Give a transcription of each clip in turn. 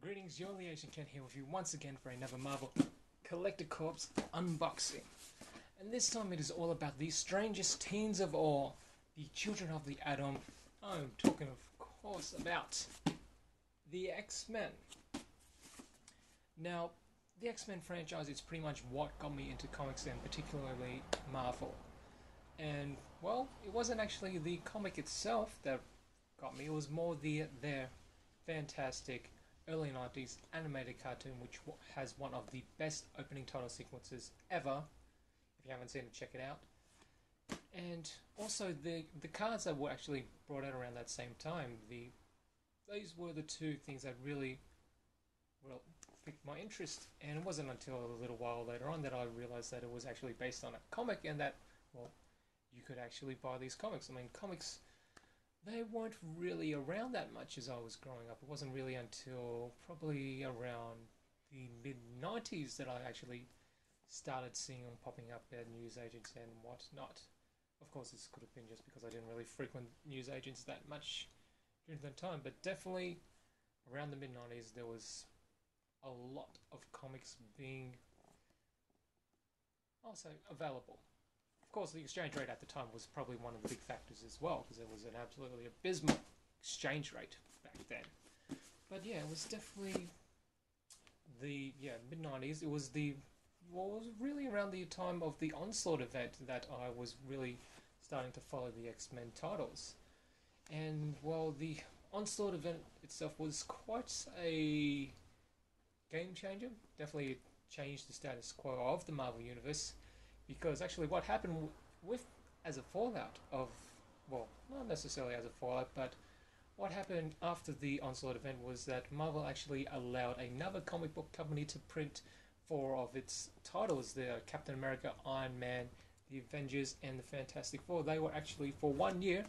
Greetings, your Liaison Ken here with you once again for another Marvel Collector Corps unboxing. And this time it is all about the strangest teens of all, the Children of the Atom. I'm talking, of course, about the X-Men. Now, the X-Men franchise is pretty much what got me into comics and particularly Marvel. And, well, it wasn't actually the comic itself that got me, it was more their fantastic early 90s animated cartoon, which has one of the best opening title sequences ever. If you haven't seen it, check it out. And also the cards that were actually brought out around that same time, these were the two things that really piqued my interest. And it wasn't until a little while later on that I realized that it was actually based on a comic and that, well, you could actually buy these comics. I mean, comics, they weren't really around that much as I was growing up. It wasn't really until probably around the mid-90s that I actually started seeing them popping up at newsagents and whatnot. Of course, this could have been just because I didn't really frequent newsagents that much during that time, but definitely around the mid-90s there was a lot of comics being also available. Of course, the exchange rate at the time was probably one of the big factors as well, because it was an absolutely abysmal exchange rate back then. But yeah, it was definitely the mid-90s. It was really around the time of the Onslaught event that I was really starting to follow the X-Men titles. And while the Onslaught event itself was quite a game changer, definitely changed the status quo of the Marvel Universe. Because actually what happened as a fallout of, well, not necessarily as a fallout, but what happened after the Onslaught event was that Marvel actually allowed another comic book company to print 4 of its titles, the Captain America, Iron Man, the Avengers, and the Fantastic Four. They were actually, for 1 year,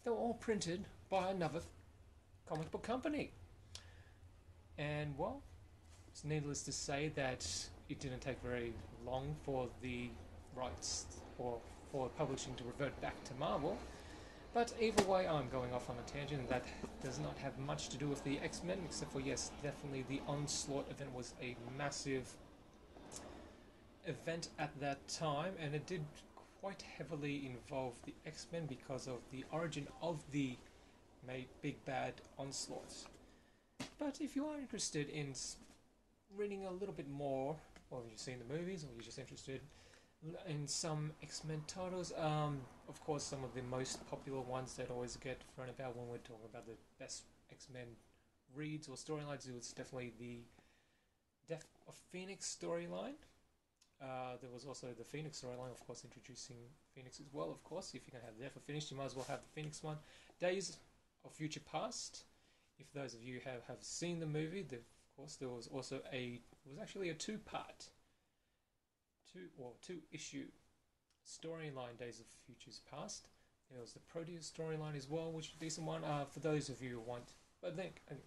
they were all printed by another comic book company. And, well, it's needless to say that it didn't take very long for the rights for publishing to revert back to Marvel. But either way, I'm going off on a tangent that does not have much to do with the X-Men, except for, yes, definitely the Onslaught event was a massive event at that time, and it did quite heavily involve the X-Men because of the origin of the big bad Onslaught. But if you are interested in reading a little bit more, or you've seen the movies, or you're just interested in some X-Men titles, of course some of the most popular ones that always get thrown about when we're talking about the best X-Men reads or storylines, it was definitely the Death of Phoenix storyline. There was also the Phoenix storyline, of course, introducing Phoenix as well, of course. If you're going to have Death of Phoenix, you might as well have the Phoenix one. Days of Future Past, if those of you have seen the movie, of course, there was also it was actually a two-issue storyline, Days of Futures Past. There was the Proteus storyline as well, which is a decent one for those of you who want. But then, of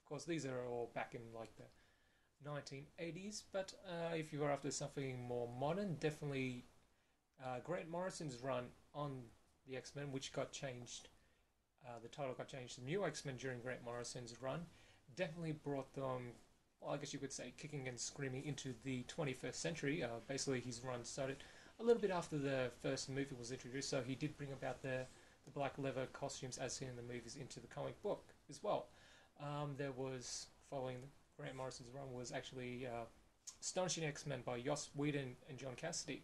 course, these are all back in like the 1980s. But if you are after something more modern, definitely Grant Morrison's run on the X-Men, which got changed. The title got changed to New X-Men during Grant Morrison's run. Definitely brought them, well, I guess you could say, kicking and screaming into the 21st century. Basically, his run started a little bit after the first movie was introduced, so he did bring about the black leather costumes as seen in the movies into the comic book as well. There was, following Grant Morrison's run, was actually Astonishing X-Men by Joss Whedon and John Cassaday.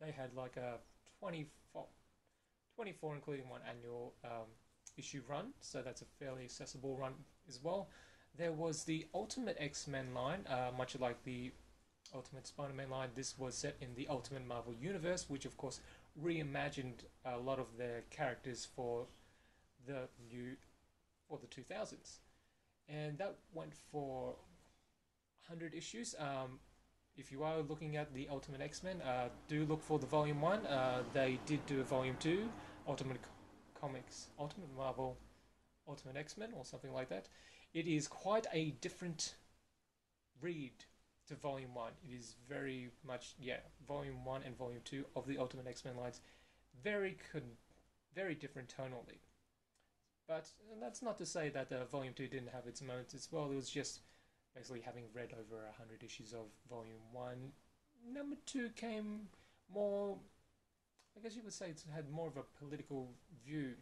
They had like a 24 including one annual issue run, so that's a fairly accessible run as well. There was the Ultimate X-Men line, much like the Ultimate Spider-Man line. This was set in the Ultimate Marvel Universe, which of course reimagined a lot of their characters for the 2000s. And that went for 100 issues. If you are looking at the Ultimate X-Men, do look for the Volume 1. They did do a Volume 2, Ultimate Comics, Ultimate Marvel, Ultimate X-Men, or something like that. It is quite a different read to Volume 1. It is very much, Volume 1 and Volume 2 of the Ultimate X-Men lines, very different tonally. But that's not to say that Volume 2 didn't have its moments as well. It was just basically having read over 100 issues of Volume 1, number 2 came more, I guess you would say it had more of a political view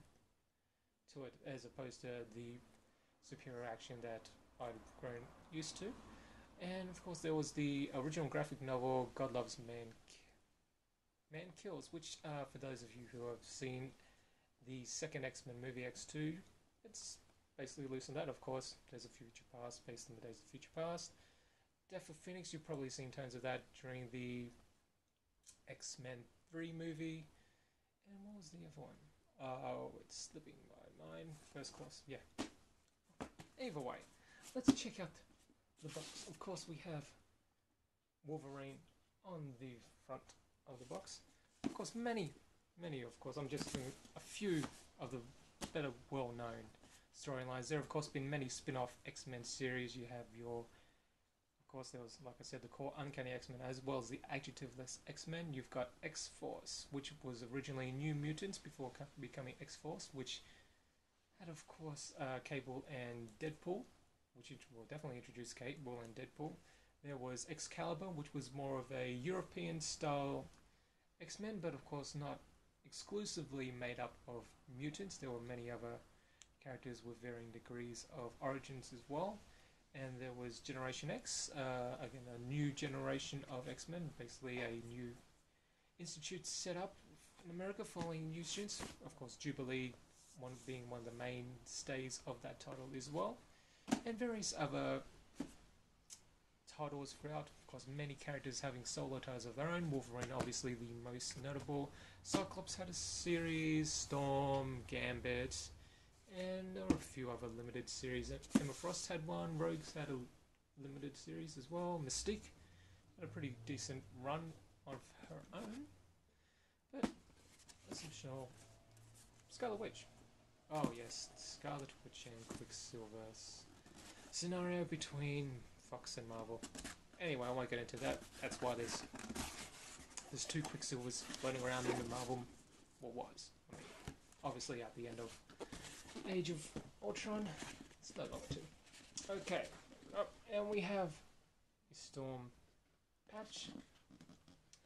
to it as opposed to the superior action that I'd grown used to. And of course, there was the original graphic novel God Loves Man Kills, which, for those of you who have seen the second X-Men movie X2, it's basically loose on that. Of course, there's a future past based on the Days of Future Past. Death of Phoenix, you've probably seen tons of that during the X-Men 3 movie. And what was the other one? Oh, it's slipping my mind. First Class, yeah. Either way, let's check out the box. Of course, we have Wolverine on the front of the box. Of course, many, of course, I'm just doing a few of the better well-known storylines. There have, of course, been many spin-off X-Men series. You have your, of course, there was, like I said, the core Uncanny X-Men, as well as the adjectiveless X-Men. You've got X-Force, which was originally New Mutants before becoming X-Force, which had, of course, Cable and Deadpool, which will definitely introduce Cable and Deadpool. There was Excalibur, which was more of a European-style X-Men, but of course not exclusively made up of mutants. There were many other characters with varying degrees of origins as well. And there was Generation X, again a new generation of X-Men, basically a new institute set up in America following new students. Of course, Jubilee being one of the mainstays of that title as well. And various other titles throughout, of course, many characters having solo titles of their own. Wolverine, obviously the most notable. Cyclops had a series, Storm, Gambit, and there were a few other limited series. Emma Frost had one, Rogues had a limited series as well, Mystique had a pretty decent run of her own. But let's show Scarlet Witch. Oh yes, Scarlet Witch and Quicksilver's scenario between Fox and Marvel. Anyway, I won't get into that. That's why there's two Quicksilvers floating around in the Marvel, what was. I mean, obviously at the end of Age of Ultron, it's no longer two. Okay, and we have a Storm patch.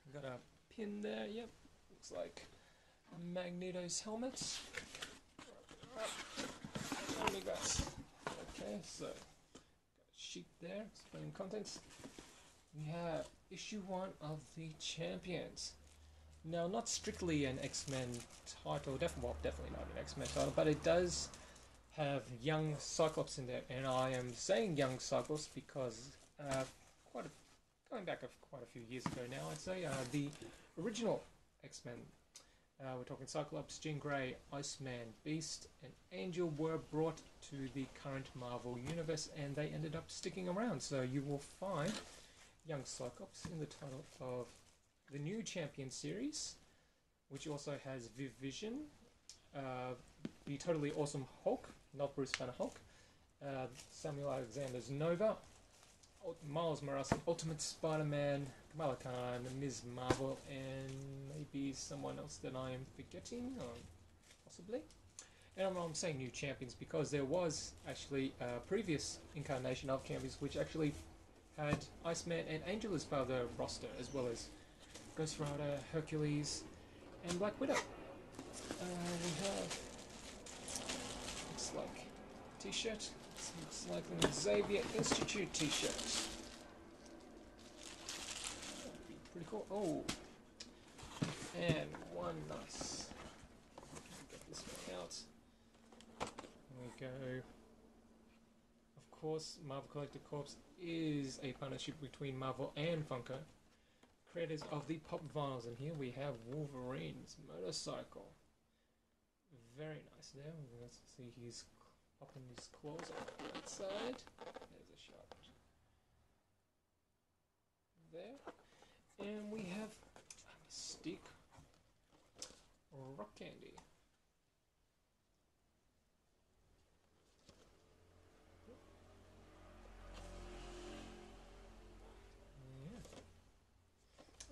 We've got a pin there, yep. Looks like Magneto's helmet. Only got, okay, so sheet there, explaining contents. We have issue 1 of the Champions. Now, not strictly an X-Men title, definitely not an X-Men title, but it does have young Cyclops in there, and I am saying young Cyclops because going back quite a few years ago now, I'd say, the original X-Men, we're talking Cyclops, Jean Grey, Iceman, Beast, and Angel were brought to the current Marvel Universe, and they ended up sticking around. So you will find young Cyclops in the title of the new Champion series, which also has Viv Vision, the totally awesome Hulk, not Bruce Banner Hulk, Samuel Alexander's Nova, Miles Morales, Ultimate Spider-Man, Kamala Khan, Ms. Marvel, and maybe someone else that I am forgetting, possibly. And I'm saying new champions because there was actually a previous incarnation of champions which actually had Iceman and Angel as part of the roster, as well as Ghost Rider, Hercules, and Black Widow. We have, looks like a t-shirt. Looks like an Xavier Institute t-shirt. Pretty cool. Oh, and one nice. Get this one out. There we go. Of course, Marvel Collector Corps is a partnership between Marvel and Funko, creators of the pop vinyls. And here we have Wolverine's motorcycle. Very nice there. Let's see, he's popping his claws on that side. There's a shot. There. And we have Mystique Rock Candy. Yeah.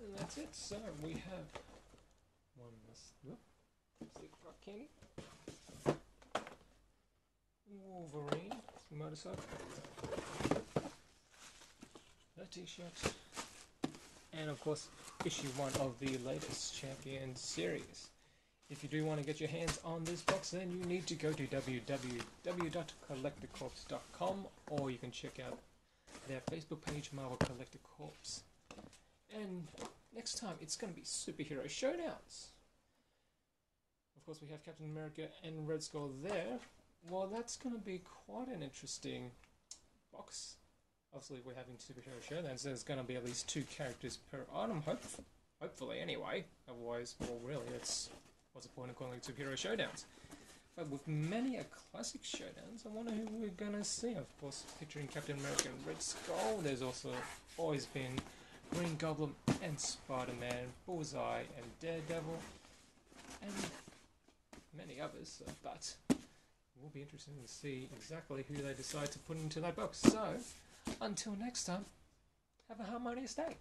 And that's it. So we have one Mystique Rock Candy. Wolverine motorcycle. t-shirt. And of course, issue 1 of the latest Champion series. If you do want to get your hands on this box, then you need to go to www.collectorcorps.com, or you can check out their Facebook page, Marvel Collector Corps. And next time, it's going to be Superhero Showdowns. Of course, we have Captain America and Red Skull there. Well, that's going to be quite an interesting box. Obviously, we're having Superhero Showdowns, so there's going to be at least 2 characters per item, hopefully anyway. Otherwise, well, really, what's the point of calling it Superhero Showdowns? But with many a classic showdowns, I wonder who we're going to see. Of course, featuring Captain America and Red Skull, there's also always been Green Goblin and Spider-Man, Bullseye and Daredevil, and many others, but it will be interesting to see exactly who they decide to put into that box. So, until next time, have a harmonious day.